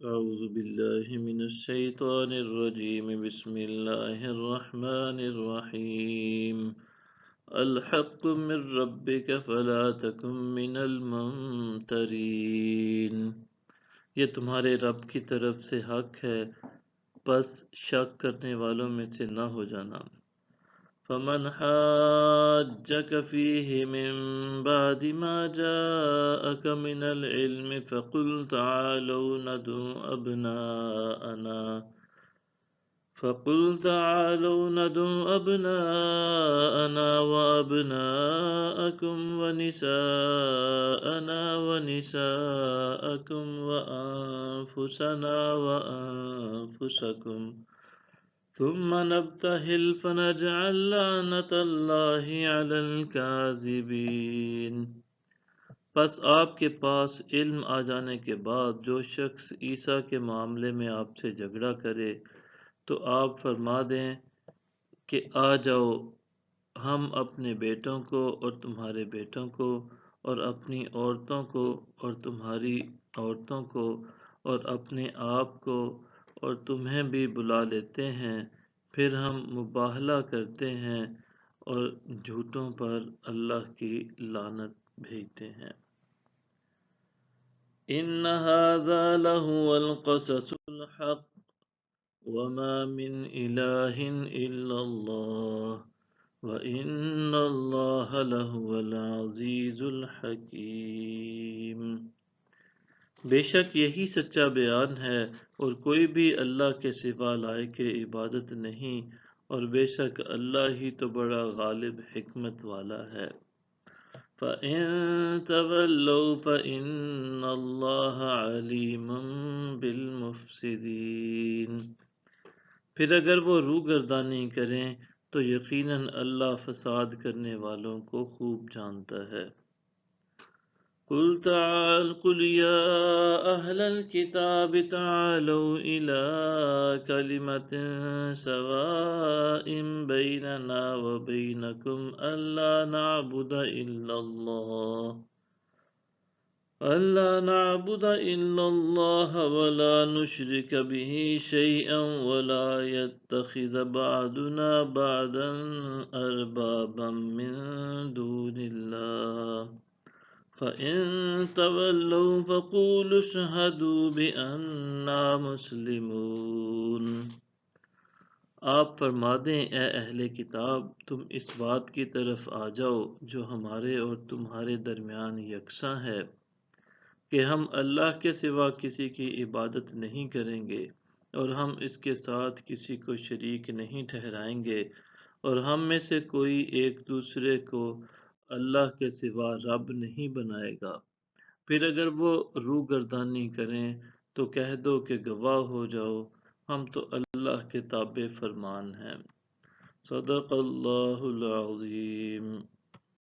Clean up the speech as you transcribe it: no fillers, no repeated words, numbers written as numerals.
أعوذ بالله من الشيطان الرجيم بسم الله الرحمن الرحيم الحق من ربك فلا تكن من الممترين یہ تمہارے رب کی طرف سے حق ہے پس شک کرنے والوں میں سے نہ ہو جانا فمن حاجك فيه من بعد ما جاءك من العلم فقل تعالوا ندعو أبناءنا وأبناءكم ونساءنا ونساءكم وأنفسنا وأنفسكم ثم نبتهل فنجعل لعنة الله على الكاذبين پس آپ کے پاس علم آ جانے کے بعد جو شخص عیسیٰ کے معاملے میں آپ سے جھگڑا کرے تو آپ فرما دیں کہ آ جاؤ ہم اپنے بیٹوں کو اور تمہارے بیٹوں کو اور اپنی عورتوں کو اور تمہاری عورتوں کو اور اپنے آپ کو اور تمہیں بھی بلا لیتے ہیں پھر ہم مباہلہ کرتے ہیں اور جھوٹوں پر اللہ کی لعنت بھیجتے ہیں ان هذا لهو القصص الحق وما من الہ الا اللہ وَإِنَّ اللَّهَ لَهُوَ الْعَزِيزُ الْحَكِيمُ بے شک یہی سچا بیان ہے اور کوئی بھی اللہ کے سوا لائق عبادت نہیں اور بے شک اللہ ہی تو بڑا غالب حکمت والا ہے فَإِن تَوَلَّوْا فَإِنَّ اللَّهَ عَلِيمٌ بِالْمُفْسِدِينَ پھر اگر وہ روگردانی کریں تو یقیناً اللہ فساد کرنے والوں کو خوب جانتا ہے قل یا اہل الکتاب تعالوا الى کلمة سواء بیننا وبینکم أَلَّا نَعْبُدَ إِلَّا اللَّهَ وَلَا نُشْرِكَ بِهِ شَيْئًا وَلَا يَتَّخِذَ بَعْضُنَا بَعْضًا أَرْبَابًا مِّن دُونِ اللَّهِ فَإِن تَوَلَّوْا فَقُولُوا اشْهَدُوا بِأَنَّا مُسْلِمُونَ آپ فرما دیں اے اہل کتاب تم اس بات کی طرف آ جاؤ جو ہمارے اور تمہارے درمیان یکساں ہے کہ ہم اللہ کے سوا کسی کی عبادت نہیں کریں گے اور ہم اس کے ساتھ کسی کو شریک نہیں ٹھہرائیں گے اور ہم میں سے کوئی ایک دوسرے کو اللہ کے سوا رب نہیں بنائے گا پھر اگر وہ روگردانی کریں تو کہہ دو کہ گواہ ہو جاؤ ہم تو اللہ کے تابع فرمان ہیں صدق اللہ العظیم